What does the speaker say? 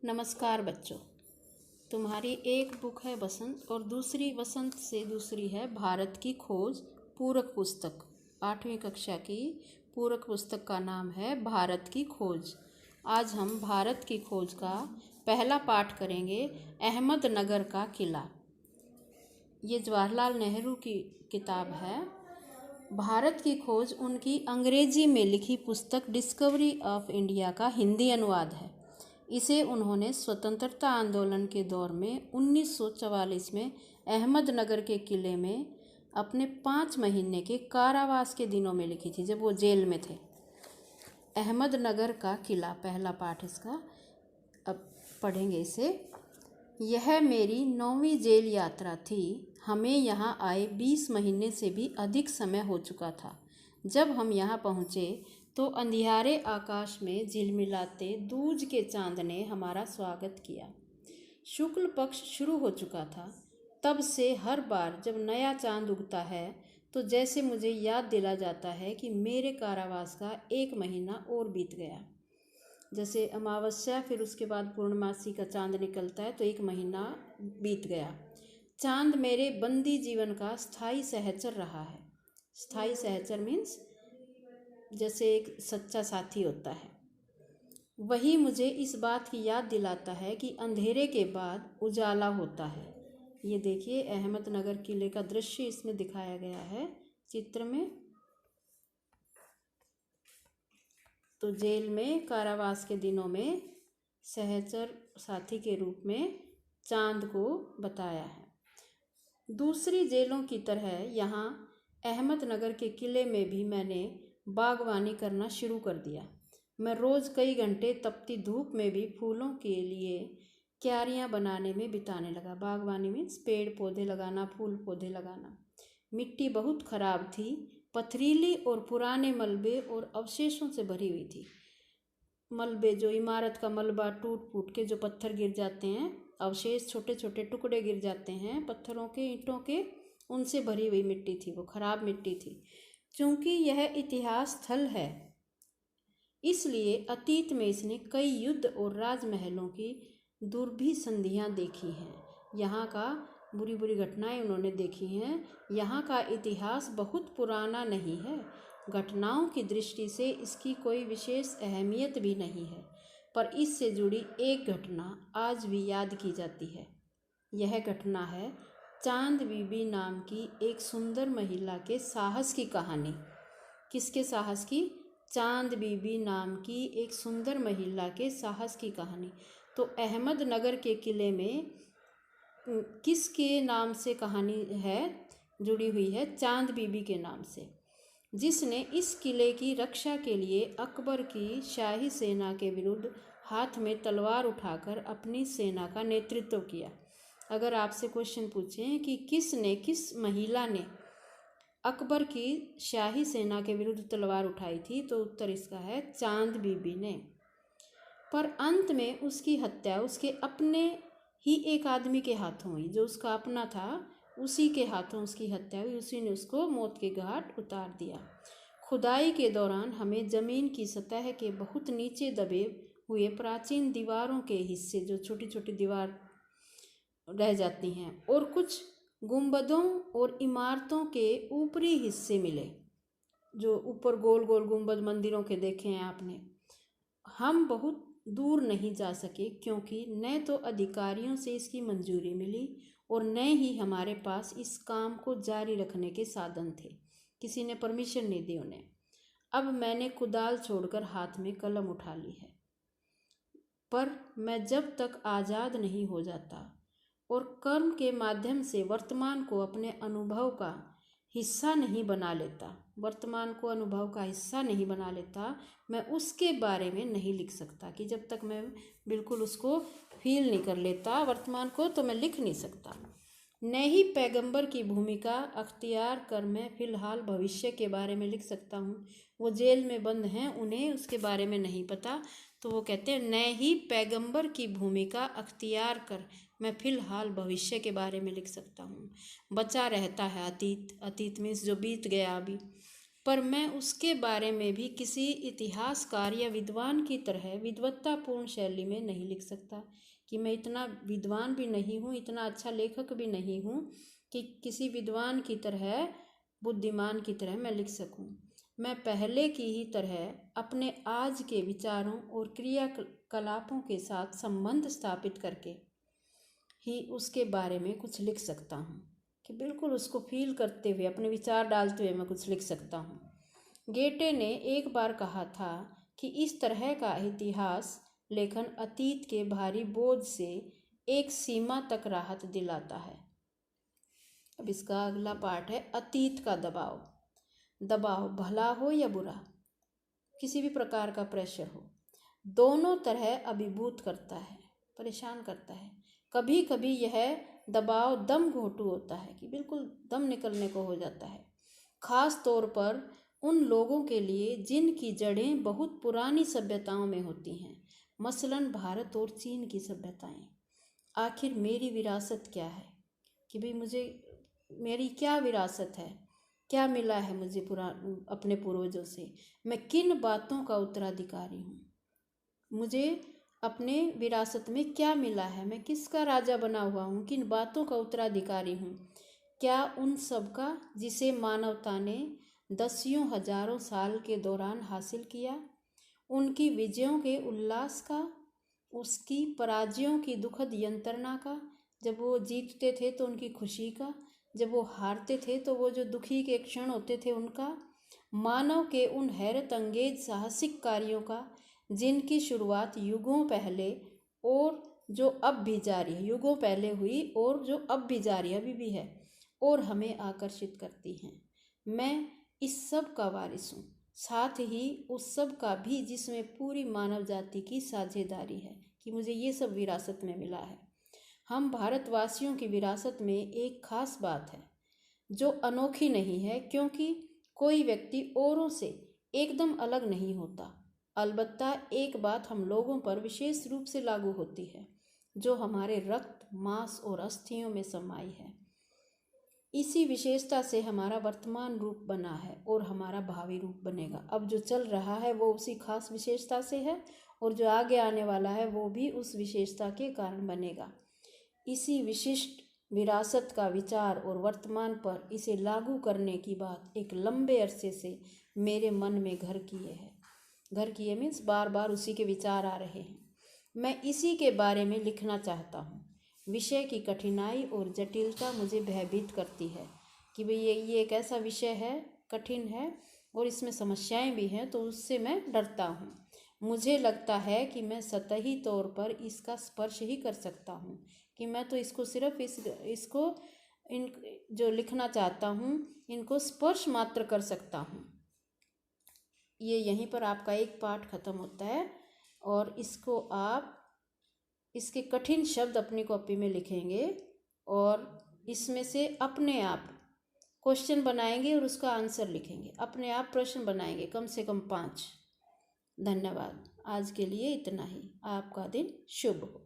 नमस्कार बच्चों। तुम्हारी एक बुक है बसंत और दूसरी वसंत से दूसरी है भारत की खोज पूरक पुस्तक। 8वीं कक्षा की पूरक पुस्तक का नाम है भारत की खोज। आज हम भारत की खोज का पहला पाठ करेंगे, अहमदनगर का किला। ये जवाहरलाल नेहरू की किताब है। भारत की खोज उनकी अंग्रेजी में लिखी पुस्तक डिस्कवरी ऑफ इंडिया का हिंदी अनुवाद है। इसे उन्होंने स्वतंत्रता आंदोलन के दौर में 1944 में अहमदनगर के किले में अपने 5 महीने के कारावास के दिनों में लिखी थी, जब वो जेल में थे। अहमदनगर का किला पहला पाठ इसका, अब पढ़ेंगे इसे। यह मेरी 9वीं जेल यात्रा थी। हमें यहाँ आए 20 महीने से भी अधिक समय हो चुका था। जब हम यहाँ पहुँचे तो अंधियारे आकाश में झिलमिलाते दूज के चांद ने हमारा स्वागत किया। शुक्ल पक्ष शुरू हो चुका था। तब से हर बार जब नया चांद उगता है तो जैसे मुझे याद दिला जाता है कि मेरे कारावास का 1 महीना और बीत गया। जैसे अमावस्या, फिर उसके बाद पूर्णमासी का चांद निकलता है तो 1 महीना बीत गया। चांद मेरे बंदी जीवन का स्थायी सहचर रहा है। स्थायी सहचर मीन्स जैसे एक सच्चा साथी होता है। वही मुझे इस बात की याद दिलाता है कि अंधेरे के बाद उजाला होता है। ये देखिए, अहमदनगर किले का दृश्य इसमें दिखाया गया है चित्र में। तो जेल में कारावास के दिनों में सहचर साथी के रूप में चांद को बताया है। दूसरी जेलों की तरह यहाँ अहमदनगर के किले में भी मैंने बागवानी करना शुरू कर दिया। मैं रोज़ कई घंटे तपती धूप में भी फूलों के लिए क्यारियाँ बनाने में बिताने लगा। बागवानी मीन्स पेड़ पौधे लगाना, फूल पौधे लगाना। मिट्टी बहुत ख़राब थी, पथरीली और पुराने मलबे और अवशेषों से भरी हुई थी। मलबे, जो इमारत का मलबा टूट फूट के जो पत्थर गिर जाते हैं, अवशेष छोटे छोटे टुकड़े गिर जाते हैं पत्थरों के, ईंटों के, उनसे भरी हुई मिट्टी थी। वो खराब मिट्टी थी। क्योंकि यह इतिहास स्थल है, इसलिए अतीत में इसने कई युद्ध और राजमहलों की दुर्भी संधियाँ देखी हैं। यहाँ का बुरी बुरी घटनाएं उन्होंने देखी हैं। यहाँ का इतिहास बहुत पुराना नहीं है। घटनाओं की दृष्टि से इसकी कोई विशेष अहमियत भी नहीं है, पर इससे जुड़ी एक घटना आज भी याद की जाती है। यह घटना है चांद बीबी नाम की एक सुंदर महिला के साहस की कहानी। किसके साहस की? चांद बीबी नाम की एक सुंदर महिला के साहस की कहानी। तो अहमदनगर के किले में किसके नाम से कहानी है जुड़ी हुई है? चांद बीबी के नाम से, जिसने इस किले की रक्षा के लिए अकबर की शाही सेना के विरुद्ध हाथ में तलवार उठाकर अपनी सेना का नेतृत्व किया। अगर आपसे क्वेश्चन पूछें कि किस महिला ने अकबर की शाही सेना के विरुद्ध तलवार उठाई थी, तो उत्तर इसका है चांद बीबी ने। पर अंत में उसकी हत्या उसके अपने ही एक आदमी के हाथों हुई। जो उसका अपना था, उसी के हाथों उसकी हत्या हुई। उसी ने उसको मौत के घाट उतार दिया। खुदाई के दौरान हमें ज़मीन की सतह के बहुत नीचे दबे हुए प्राचीन दीवारों के हिस्से, जो छोटी छोटी दीवार रह जाती हैं, और कुछ गुंबदों और इमारतों के ऊपरी हिस्से मिले। जो ऊपर गोल गोल गुंबद मंदिरों के देखे हैं आपने। हम बहुत दूर नहीं जा सके क्योंकि न तो अधिकारियों से इसकी मंजूरी मिली और न ही हमारे पास इस काम को जारी रखने के साधन थे। किसी ने परमिशन नहीं दी उन्हें। अब मैंने कुदाल छोड़कर हाथ में कलम उठा ली है, पर मैं जब तक आज़ाद नहीं हो जाता और कर्म के माध्यम से वर्तमान को अपने अनुभव का हिस्सा नहीं बना लेता, वर्तमान को अनुभव का हिस्सा नहीं बना लेता, मैं उसके बारे में नहीं लिख सकता। कि जब तक मैं बिल्कुल उसको फील नहीं कर लेता वर्तमान को, तो मैं लिख नहीं सकता। न ही पैगंबर की भूमिका अख्तियार कर मैं फ़िलहाल भविष्य के बारे में लिख सकता हूँ। वो जेल में बंद हैं, उन्हें उसके बारे में नहीं पता, तो वो कहते हैं न ही पैगंबर की भूमिका अख्तियार कर मैं फ़िलहाल भविष्य के बारे में लिख सकता हूँ। बचा रहता है अतीत। अतीत मीन्स जो बीत गया अभी। पर मैं उसके बारे में भी किसी इतिहासकार या विद्वान की तरह विद्वत्तापूर्ण शैली में नहीं लिख सकता, कि मैं इतना विद्वान भी नहीं हूँ, इतना अच्छा लेखक भी नहीं हूँ कि किसी विद्वान की तरह, बुद्धिमान की तरह मैं लिख सकूँ। मैं पहले की ही तरह अपने आज के विचारों और क्रियाकलापों के साथ संबंध स्थापित करके ही उसके बारे में कुछ लिख सकता हूँ, कि बिल्कुल उसको फील करते हुए, अपने विचार डालते हुए मैं कुछ लिख सकता हूँ। गेटे ने एक बार कहा था कि इस तरह का इतिहास लेखन अतीत के भारी बोझ से एक सीमा तक राहत दिलाता है। अब इसका अगला पार्ट है अतीत का दबाव। दबाव भला हो या बुरा, किसी भी प्रकार का प्रेशर हो, दोनों तरह अभिभूत करता है, परेशान करता है। कभी कभी यह दबाव दम घोटू होता है, कि बिल्कुल दम निकलने को हो जाता है, खास तौर पर उन लोगों के लिए जिनकी जड़ें बहुत पुरानी सभ्यताओं में होती हैं, मसलन भारत और चीन की सभ्यताएं। आखिर मेरी विरासत क्या है, कि भाई मुझे मेरी क्या विरासत है, क्या मिला है मुझे अपने पूर्वजों से, मैं किन बातों का उत्तराधिकारी हूँ, मुझे अपने विरासत में क्या मिला है, मैं किसका राजा बना हुआ हूँ, किन बातों का उत्तराधिकारी हूँ, क्या उन सब का जिसे मानवता ने दसियों हजारों साल के दौरान हासिल किया, उनकी विजयों के उल्लास का, उसकी पराजयों की दुखद यंत्रणा का, जब वो जीतते थे तो उनकी खुशी का, जब वो हारते थे तो वो जो दुखी के क्षण होते थे उनका, मानव के उन हैरत अंगेज साहसिक कार्यों का जिनकी शुरुआत युगों पहले और जो अब भी जारी है, युगों पहले हुई और जो अब भी जारी है, अभी भी है और हमें आकर्षित करती हैं। मैं इस सब का वारिस हूँ, साथ ही उस सब का भी जिसमें पूरी मानव जाति की साझेदारी है, कि मुझे ये सब विरासत में मिला है। हम भारतवासियों की विरासत में एक खास बात है जो अनोखी नहीं है, क्योंकि कोई व्यक्ति औरों से एकदम अलग नहीं होता। अलबत्ता एक बात हम लोगों पर विशेष रूप से लागू होती है, जो हमारे रक्त, मांस और अस्थियों में समाई है। इसी विशेषता से हमारा वर्तमान रूप बना है और हमारा भावी रूप बनेगा। अब जो चल रहा है वो उसी खास विशेषता से है, और जो आगे आने वाला है वो भी उस विशेषता के कारण बनेगा। इसी विशिष्ट विरासत का विचार और वर्तमान पर इसे लागू करने की बात एक लंबे अरसे से मेरे मन में घर किए मीन्स बार बार उसी के विचार आ रहे हैं। मैं इसी के बारे में लिखना चाहता हूँ। विषय की कठिनाई और जटिलता मुझे भयभीत करती है, कि भाई ये एक ऐसा विषय है, कठिन है और इसमें समस्याएं भी हैं, तो उससे मैं डरता हूँ। मुझे लगता है कि मैं सतही तौर पर इसका स्पर्श ही कर सकता हूँ, कि मैं तो इसको सिर्फ इसको इन जो लिखना चाहता हूँ इनको स्पर्श मात्र कर सकता हूँ। ये यहीं पर आपका एक पाठ खत्म होता है, और इसको आप इसके कठिन शब्द अपनी कॉपी में लिखेंगे और इसमें से अपने आप क्वेश्चन बनाएंगे और उसका आंसर लिखेंगे, अपने आप प्रश्न बनाएंगे, कम से कम 5। धन्यवाद। आज के लिए इतना ही। आपका दिन शुभ हो।